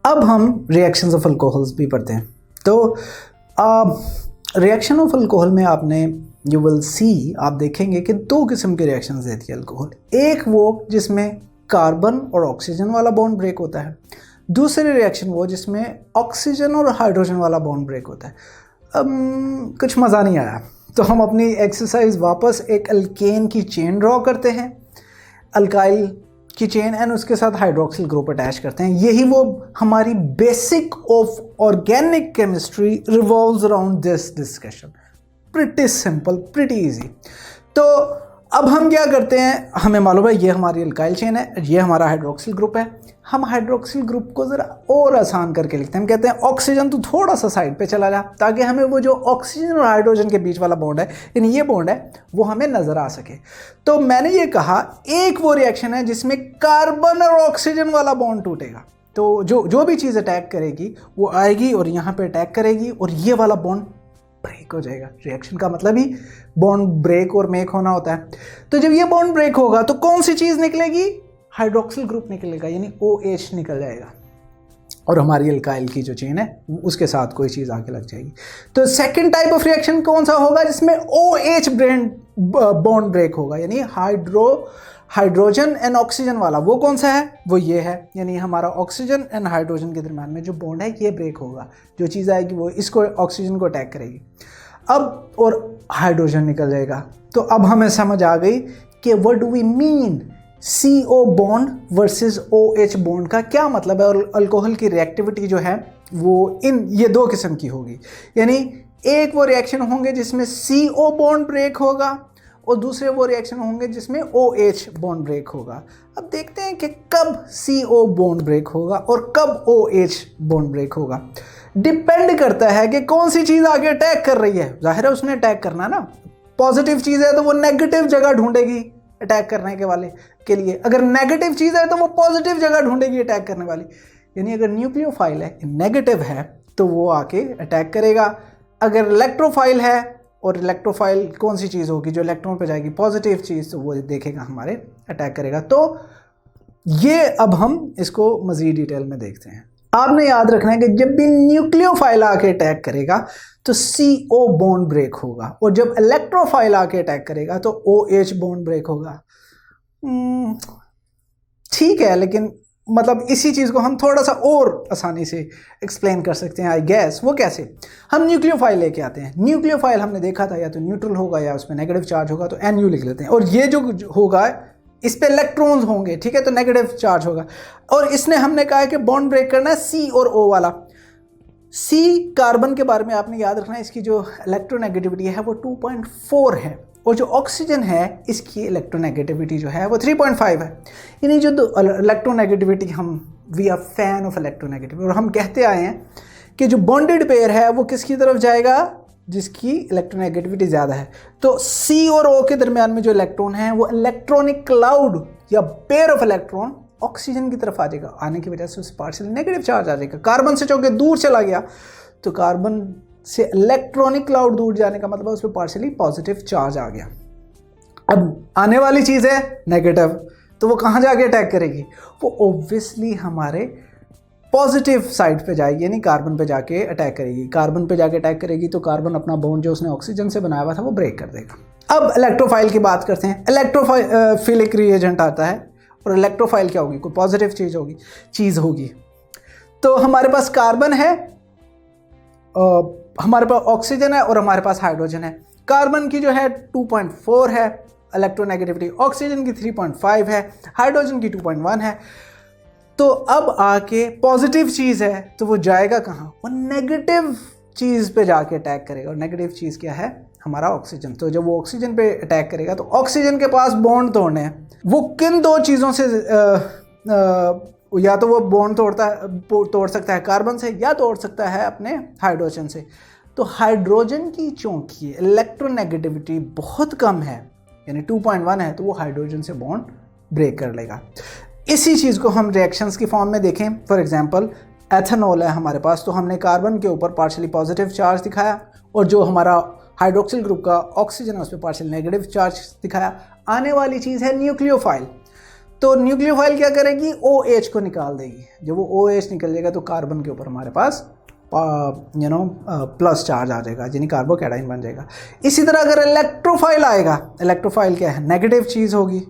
अब हम reactions of alcohols भी पढ़ते हैं। तो रिएक्शन ऑफ अल्कोहल में आपने यू विल सी, आप देखेंगे कि दो किस्म के रिएक्शंस देती है अल्कोहल। एक वो जिसमें कार्बन और ऑक्सीजन वाला बॉन्ड ब्रेक होता है, दूसरी रिएक्शन वो जिसमें ऑक्सीजन और हाइड्रोजन वाला बॉन्ड ब्रेक होता है। कुछ मज़ा नहीं आया, तो हम अपनी एक्सरसाइज वापस एक अल्केन की चेन ड्रॉ करते हैं, अल्काइल की चेन, एंड उसके साथ हाइड्रोक्सिल ग्रुप अटैच करते हैं। यही वो हमारी basic of organic chemistry revolves around this discussion. Pretty simple, pretty easy. तो अब हम क्या करते हैं, हमें मालूम है ये हमारी अल्काइल चेन है, ये हमारा हाइड्रोक्सिल ग्रुप है। हम हाइड्रोक्सिल ग्रुप को ज़रा और आसान करके लिखते हैं। हम कहते हैं ऑक्सीजन तो थोड़ा सा साइड पे चला जा, ताकि हमें वो जो ऑक्सीजन और हाइड्रोजन के बीच वाला बॉन्ड है, यानी ये बॉन्ड है, वो हमें नज़र आ सके। तो मैंने ये कहा एक वो रिएक्शन है जिसमें कार्बन और ऑक्सीजन वाला बॉन्ड टूटेगा। तो जो भी चीज़ अटैक करेगी वो आएगी और यहाँ पे अटैक करेगी और ये वाला बॉन्ड ब्रेक हो जाएगा। रिएक्शन का मतलब ही बॉन्ड ब्रेक और मेक होना होता है। तो जब ये बॉन्ड ब्रेक होगा तो कौन सी चीज़ निकलेगी? हाइड्रोक्सिल ग्रुप निकलेगा, यानी OH निकल जाएगा, और हमारी अल्काइल की जो चेन है उसके साथ कोई चीज़ आके लग जाएगी। तो सेकंड टाइप ऑफ रिएक्शन कौन सा होगा? जिसमें OH बॉन्ड ब्रेक होगा, यानी हाइड्रोजन एंड ऑक्सीजन वाला। वो कौन सा है? वो ये है, यानी हमारा ऑक्सीजन एंड हाइड्रोजन के दरम्यान में जो बॉन्ड है ये ब्रेक होगा। जो चीज़ आएगी वो इसको, ऑक्सीजन को अटैक करेगी। अब और हाइड्रोजन निकल जाएगा। तो अब हमें समझ आ गई कि what do we mean CO bond versus OH bond का क्या मतलब है। और अल्कोहल की रिएक्टिविटी जो है वो ये दो किस्म की होगी, यानी एक वो रिएक्शन होंगे जिसमें CO बॉन्ड ब्रेक होगा और दूसरे वो रिएक्शन होंगे जिसमें OH बॉन्ड ब्रेक होगा। अब देखते हैं कि कब CO बॉन्ड ब्रेक होगा और कब OH बॉन्ड ब्रेक होगा। डिपेंड करता है कि कौन सी चीज़ आगे अटैक कर रही है। जाहिर है उसने अटैक करना ना, पॉजिटिव चीज़ है तो वो नेगेटिव जगह ढूंढेगी अटैक करने के वाले के लिए। अगर नेगेटिव चीज़ है तो वो पॉजिटिव जगह ढूंढेगी अटैक करने वाली। यानी अगर न्यूक्लियोफाइल है, नेगेटिव है, तो वो आके अटैक करेगा। अगर इलेक्ट्रोफाइल है, और इलेक्ट्रोफाइल कौन सी चीज़ होगी? जो इलेक्ट्रॉन पे जाएगी, पॉजिटिव चीज़, तो वो देखेगा हमारे अटैक करेगा। तो ये अब हम इसको मज़ीद डिटेल में देखते हैं। आपने याद रखना है कि जब भी न्यूक्लियोफाइल आके अटैक करेगा तो CO बॉन्ड ब्रेक होगा, और जब इलेक्ट्रोफाइल आके अटैक करेगा तो OH बॉन्ड ब्रेक होगा। ठीक है, लेकिन मतलब इसी चीज़ को हम थोड़ा सा और आसानी से एक्सप्लेन कर सकते हैं, आई गेस। वो कैसे? हम न्यूक्लियोफाइल लेके आते हैं। न्यूक्लियोफाइल हमने देखा था या तो न्यूट्रल होगा या उसमें नेगेटिव चार्ज होगा, तो NU लिख लेते हैं। और ये जो होगा इस पे इलेक्ट्रॉन्स होंगे, ठीक है, तो नेगेटिव चार्ज होगा। और इसने हमने कहा है कि बॉन्ड ब्रेक करना है C और O वाला। C कार्बन के बारे में आपने याद रखना है, इसकी जो इलेक्ट्रोनेगेटिविटी है वो 2.4 है, और जो ऑक्सीजन है इसकी इलेक्ट्रोनेगेटिविटी जो है वो 3.5 है। यानी जो electronegativity, we are fan of electronegativity, और हम कहते आए हैं कि जो बॉन्डेड पेयर है वो किसकी तरफ जाएगा? जिसकी इलेक्ट्रोनेगेटिविटी ज़्यादा है। तो C और O के दरमियान में जो इलेक्ट्रॉन है वो इलेक्ट्रॉनिक क्लाउड या पेयर ऑफ इलेक्ट्रॉन ऑक्सीजन की तरफ आ जाएगा। आने की वजह से उस पार्शियल नेगेटिव चार्ज आ जाएगा। कार्बन से चूंकि दूर चला गया, तो कार्बन से इलेक्ट्रॉनिक क्लाउड दूर जाने का मतलब है उस पर पार्शियली पॉजिटिव चार्ज आ गया। अब आने वाली चीज़ है नेगेटिव, तो वो कहाँ जाके अटैक करेगी? वो ऑब्वियसली हमारे पॉजिटिव साइड पे जाएगी, यानी कार्बन पे जाके अटैक करेगी। कार्बन पे जाके अटैक करेगी तो कार्बन अपना बॉन्ड जो उसने ऑक्सीजन से बनाया हुआ था वो ब्रेक कर देगा। अब इलेक्ट्रोफाइल की बात करते हैं। इलेक्ट्रोफाइलिक रिएजेंट आता है, और इलेक्ट्रोफाइल क्या होगी? कोई पॉजिटिव चीज़ होगी। तो हमारे पास कार्बन है, हमारे पास ऑक्सीजन है, और हमारे पास हाइड्रोजन है। कार्बन की जो है 2.4 है इलेक्ट्रोनेगेटिविटी, ऑक्सीजन की 3.5 है, हाइड्रोजन की 2.1 है। तो अब आके पॉजिटिव चीज़ है तो वो जाएगा कहाँ? वो नेगेटिव चीज़ पे जाके अटैक करेगा, और नेगेटिव चीज़ क्या है? हमारा ऑक्सीजन। तो जब वो ऑक्सीजन पे अटैक करेगा तो ऑक्सीजन के पास बॉन्ड तोड़ने हैं। वो किन दो चीज़ों से या तो वो बॉन्ड तोड़ सकता है कार्बन से, या तोड़ सकता है अपने हाइड्रोजन से। तो हाइड्रोजन की चूंकि इलेक्ट्रोनेगेटिविटी बहुत कम है, यानी 2.1 है, तो वो हाइड्रोजन से बॉन्ड ब्रेक कर लेगा। इसी चीज़ को हम रिएक्शंस की फॉर्म में देखें। फॉर एग्जांपल एथेनॉल है हमारे पास, तो हमने कार्बन के ऊपर पार्शियली पॉजिटिव चार्ज दिखाया, और जो हमारा हाइड्रोक्सिल ग्रुप का ऑक्सीजन है उस पर पार्शियल नेगेटिव चार्ज दिखाया। आने वाली चीज़ है न्यूक्लियोफाइल। तो न्यूक्लियोफाइल क्या करेगी, OH को निकाल देगी। जब वो OH निकल जाएगा तो कार्बन के ऊपर हमारे पास प्लस चार्ज आ जाएगा, यानी कार्बोकैटाइन बन जाएगा। इसी तरह अगर इलेक्ट्रोफाइल आएगा, इलेक्ट्रोफाइल क्या है, नेगेटिव चीज़ होगी,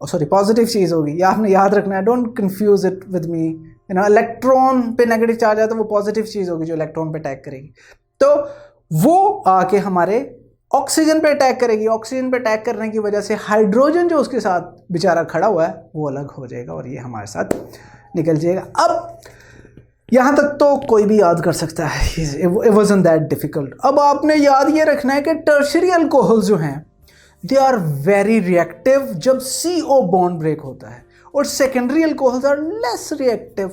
सॉरी पॉजिटिव चीज़ होगी। ये आपने याद रखना है, don't confuse it with me. Electron पे नेगेटिव चार्ज आया तो वो पॉजिटिव चीज़ होगी जो इलेक्ट्रॉन पे अटैक करेगी। तो वो आके हमारे ऑक्सीजन पे अटैक करेगी। ऑक्सीजन पे अटैक करने की वजह से हाइड्रोजन जो उसके साथ बेचारा खड़ा हुआ है वो अलग हो जाएगा और ये हमारे साथ निकल जाएगा। अब यहाँ तक तो कोई भी याद कर सकता है, इट वाज़न्ट दैट डिफिकल्ट। अब आपने याद ये रखना है कि टर्शियरी अल्कोहल जो हैं दे आर वेरी रिएक्टिव जब CO बॉन्ड ब्रेक होता है, और secondary alcohols are less reactive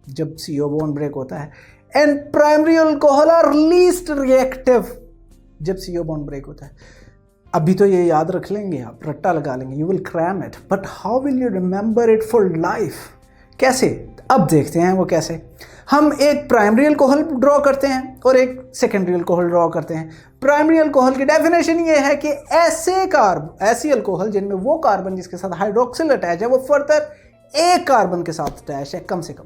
जब CO बॉन्ड ब्रेक होता है, and primary alcohol are least reactive जब CO बॉन्ड ब्रेक होता है। अभी तो ये याद रख लेंगे आप, रट्टा लगा लेंगे, you will cram it, but how will you remember it for life? कैसे? अब देखते हैं वो कैसे। हम एक प्राइमरी अल्कोहल ड्रॉ करते हैं और एक सेकेंडरी अल्कोहल ड्रॉ करते हैं। प्राइमरी अल्कोहल की डेफिनेशन ये है कि ऐसी अल्कोहल जिनमें वो कार्बन जिसके साथ हाइड्रोक्सिल अटैच है वो फर्दर एक कार्बन के साथ अटैच है कम से कम,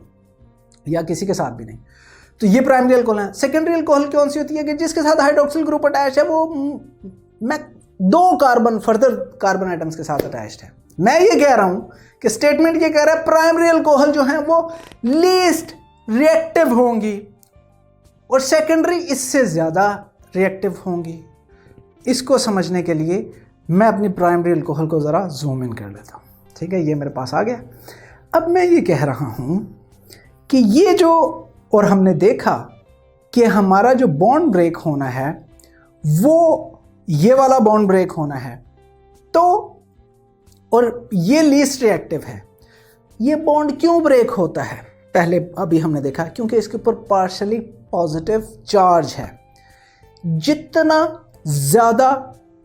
या किसी के साथ भी नहीं, तो ये प्राइमरी अल्कोहल है। सेकेंडरी अल्कोहल कौन सी होती है कि जिसके साथ हाइड्रोक्सिल ग्रुप अटैच है वो दो कार्बन फर्दर कार्बन आइटम्स के साथ अटैच्ड है। मैं ये कह रहा हूं कि स्टेटमेंट ये कह रहा है प्राइमरी अल्कोहल जो है वो लीस्ट रिएक्टिव होंगी और सेकेंडरी इससे ज़्यादा रिएक्टिव होंगी। इसको समझने के लिए मैं अपनी प्राइमरी अल्कोहल को ज़रा जूम इन कर लेता हूँ। ठीक है, ये मेरे पास आ गया। अब मैं ये कह रहा हूँ कि ये जो, और हमने देखा कि हमारा जो बॉन्ड ब्रेक होना है वो ये वाला बॉन्ड ब्रेक होना है, तो और ये लीस्ट रिएक्टिव है। ये बॉन्ड क्यों ब्रेक होता है? पहले अभी हमने देखा क्योंकि इसके ऊपर पार्शियली पॉजिटिव चार्ज है। जितना ज़्यादा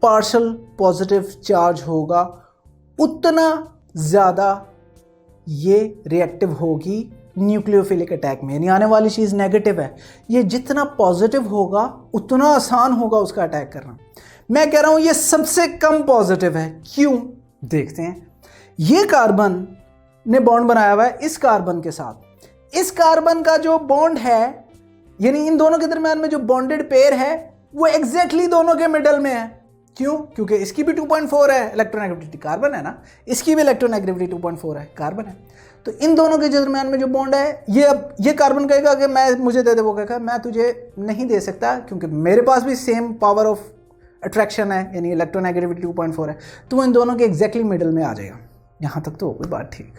पार्शियल पॉजिटिव चार्ज होगा उतना ज़्यादा ये रिएक्टिव होगी न्यूक्लियोफिलिक अटैक में, यानी आने वाली चीज़ नेगेटिव है। ये जितना पॉजिटिव होगा उतना आसान होगा उसका अटैक करना। मैं कह रहा हूँ ये सबसे कम पॉजिटिव है। क्यों? देखते हैं। ये कार्बन ने बॉन्ड बनाया हुआ है इस कार्बन के साथ। इस कार्बन का जो बॉन्ड है, यानी इन दोनों के दरम्यान में जो बॉन्डेड पेयर है वो एग्जैक्टली दोनों के मिडल में है। क्यों? क्योंकि इसकी भी 2.4 है इलेक्ट्रोनेगेटिविटी, कार्बन है ना, इसकी भी इलेक्ट्रोनेगेटिविटी 2.4 है, कार्बन है। तो इन दोनों के दरम्यान में जो बॉन्ड है, ये कार्बन कहेगा कि मैं मुझे दे दे, वो कहेगा मैं तुझे नहीं दे सकता क्योंकि मेरे पास भी सेम पावर ऑफ अट्रैक्शन है, यानी इलेक्ट्रोनेगेटिविटी 2.4 है। तो वो इन दोनों के एग्जैक्टली मिडल में आ जाएगा। यहाँ तक तो कोई बात ठीक।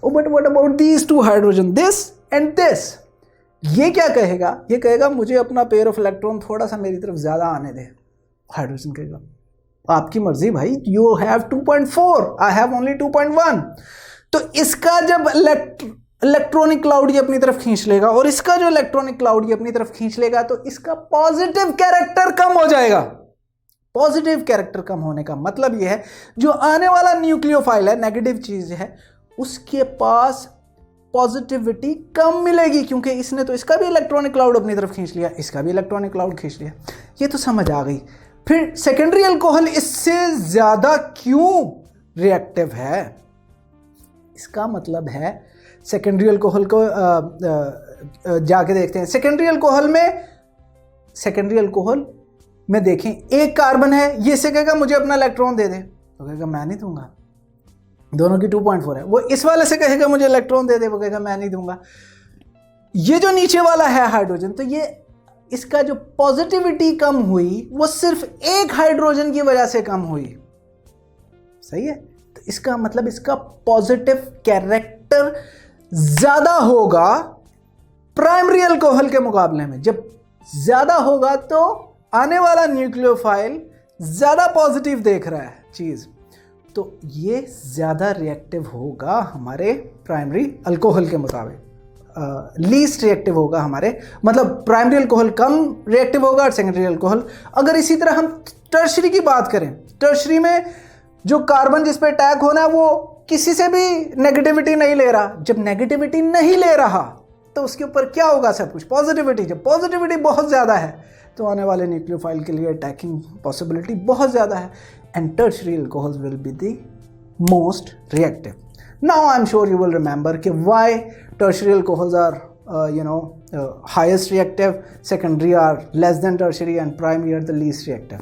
Oh but what about these two hydrogen, this and this? ये क्या कहेगा? ये कहेगा मुझे अपना पेयर ऑफ इलेक्ट्रॉन थोड़ा सा मेरी तरफ ज़्यादा आने दे। हाइड्रोजन कहेगा आपकी मर्जी भाई, you have 2.4, I have only 2.1। तो इसका जब इलेक्ट्रॉनिक क्लाउड ये अपनी तरफ खींच लेगा और इसका जो इलेक्ट्रॉनिक क्लाउड ये अपनी तरफ खींच लेगा तो इसका पॉजिटिव कैरेक्टर कम हो जाएगा। पॉजिटिव कैरेक्टर कम होने का मतलब यह है जो आने वाला न्यूक्लियोफाइल है, नेगेटिव चीज है, उसके पास पॉजिटिविटी कम मिलेगी क्योंकि इसने तो इसका भी इलेक्ट्रॉनिक क्लाउड अपनी तरफ खींच लिया, इसका भी इलेक्ट्रॉनिक क्लाउड खींच लिया। ये तो समझ आ गई। फिर सेकेंडरी अल्कोहल इससे ज्यादा क्यों रिएक्टिव है? इसका मतलब है सेकेंडरी अल्कोहल को जाके देखते हैं। सेकेंडरी अल्कोहल में देखें एक कार्बन है, ये से कहेगा मुझे अपना इलेक्ट्रॉन दे दे, तो कहेगा मैं नहीं दूंगा। दोनों की 2.4 है। वो इस वाले से कहेगा मुझे इलेक्ट्रॉन दे दे, वो कहेगा मैं नहीं दूंगा। ये जो नीचे वाला है हाइड्रोजन, तो ये इसका जो पॉजिटिविटी कम हुई वो सिर्फ एक हाइड्रोजन की वजह से कम हुई। सही है? तो इसका मतलब इसका पॉजिटिव कैरेक्टर ज्यादा होगा प्राइमरी अल्कोहल के मुकाबले में। जब ज्यादा होगा तो आने वाला न्यूक्लियोफाइल ज्यादा पॉजिटिव देख रहा है चीज, तो ये ज्यादा रिएक्टिव होगा हमारे प्राइमरी अल्कोहल के मुताबिक। लीस्ट रिएक्टिव होगा हमारे, मतलब प्राइमरी अल्कोहल कम रिएक्टिव होगा और सेकेंडरी अल्कोहल। अगर इसी तरह हम टर्शरी की बात करें, टर्शरी में जो कार्बन जिस पे अटैक होना है वो किसी से भी नेगेटिविटी नहीं ले रहा। जब नेगेटिविटी नहीं ले रहा तो उसके ऊपर क्या होगा? सब कुछ पॉजिटिविटी। जब पॉजिटिविटी बहुत ज़्यादा है तो आने वाले न्यूक्लियोफाइल के लिए अटैकिंग पॉसिबिलिटी बहुत ज़्यादा है। And tertiary alcohols will be the most reactive. Now I'm sure you will remember कि why tertiary alcohols are highest reactive, secondary are less than tertiary and primary are the least reactive.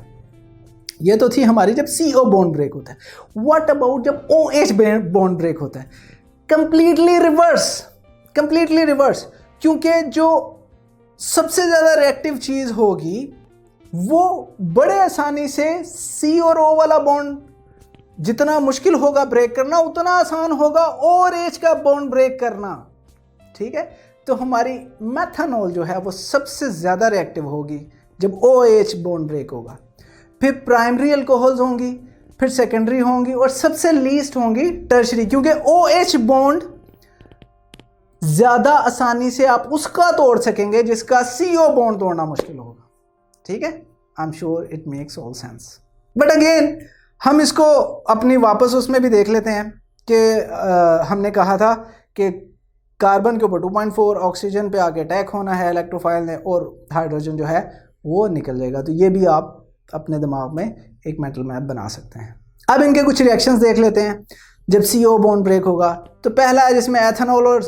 ये तो थी हमारी जब CO bond break होता है. What about जब OH bond break होता है? Completely reverse, क्योंकि जो सबसे ज़्यादा रिएक्टिव चीज़ होगी वो बड़े आसानी से C और O वाला बॉन्ड जितना मुश्किल होगा ब्रेक करना उतना आसान होगा OH का बॉन्ड ब्रेक करना, ठीक है। तो हमारी मेथनॉल जो है वो सबसे ज़्यादा रिएक्टिव होगी जब OH बॉन्ड ब्रेक होगा, फिर प्राइमरी अल्कोहल्स होंगी, फिर सेकेंडरी होंगी और सबसे लीस्ट होंगी टर्शरी, क्योंकि OH बॉन्ड ज़्यादा आसानी से आप उसका तोड़ सकेंगे जिसका CO बॉन्ड तोड़ना मुश्किल होगा, ठीक है। I am sure it makes all sense. But again हम इसको अपनी वापस उसमें भी देख लेते हैं कि हमने कहा था कि कार्बन के ऊपर 2.4 ऑक्सीजन पे आके अटैक होना है इलेक्ट्रोफाइल ने और हाइड्रोजन जो है वो निकल जाएगा। तो ये भी आप अपने दिमाग में एक मेंटल मैप बना सकते हैं। अब इनके कुछ रिएक्शंस देख लेते हैं जब CO बॉन्ड ब्रेक होगा। तो पहला है जिसमें एथेनॉल और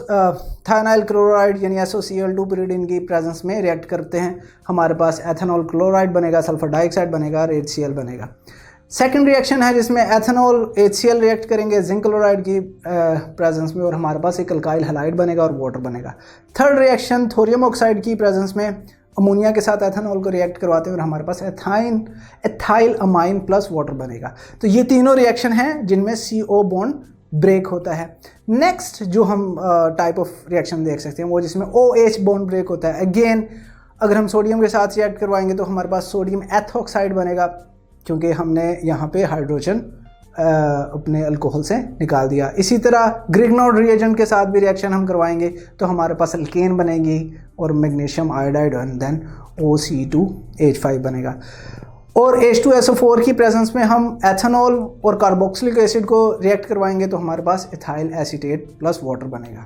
थायनाइल क्लोराइड यानी SOCl2 pyridine की प्रेजेंस में रिएक्ट करते हैं। हमारे पास एथेनॉल क्लोराइड बनेगा, सल्फर डाइऑक्साइड बनेगा और HCl बनेगा। सेकंड रिएक्शन है जिसमें एथेनॉल HCl रिएक्ट करेंगे जिंक क्लोराइड की प्रेजेंस में और हमारे पास एक अल्काइल हैलाइड बनेगा और वाटर बनेगा। थर्ड रिएक्शन थोरियम ऑक्साइड की प्रेजेंस में अमोनिया के साथ एथेनॉल को रिएक्ट करवाते हैं और हमारे पास एथाइल अमाइन प्लस वाटर बनेगा। तो ये तीनों रिएक्शन हैं जिनमें CO बॉन्ड ब्रेक होता है। नेक्स्ट जो हम टाइप ऑफ रिएक्शन देख सकते हैं वो जिसमें OH बॉन्ड ब्रेक होता है। अगेन अगर हम सोडियम के साथ रिएक्ट करवाएंगे तो हमारे पास सोडियम एथॉक्साइड बनेगा क्योंकि हमने यहाँ पे हाइड्रोजन अपने अल्कोहल से निकाल दिया। इसी तरह ग्रिग्नॉड रिएजेंट के साथ भी रिएक्शन हम करवाएंगे तो हमारे पास अल्केन बनेगी और magnesium iodide and then OC2H5 बनेगा। और H2SO4 की प्रेजेंस में हम एथेनॉल और कार्बोक्सिलिक एसिड को रिएक्ट करवाएंगे तो हमारे पास इथाइल एसीटेट प्लस वाटर बनेगा।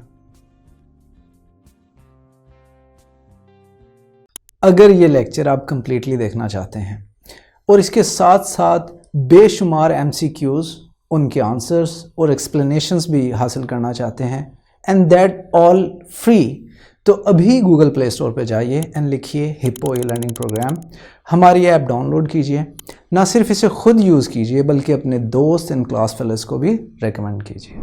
अगर ये लेक्चर आप कंप्लीटली देखना चाहते हैं और इसके साथ साथ बेशुमार MCQs, उनके आंसर्स और एक्सप्लेनेशंस भी हासिल करना चाहते हैं एंड दैट ऑल फ्री, तो अभी गूगल प्ले स्टोर पे जाइए एंड लिखिए हिप्पो ई-लर्निंग प्रोग्राम। हमारी ऐप डाउनलोड कीजिए, ना सिर्फ इसे खुद यूज़ कीजिए बल्कि अपने दोस्त एंड क्लास फेलोज़ को भी रेकमेंड कीजिए।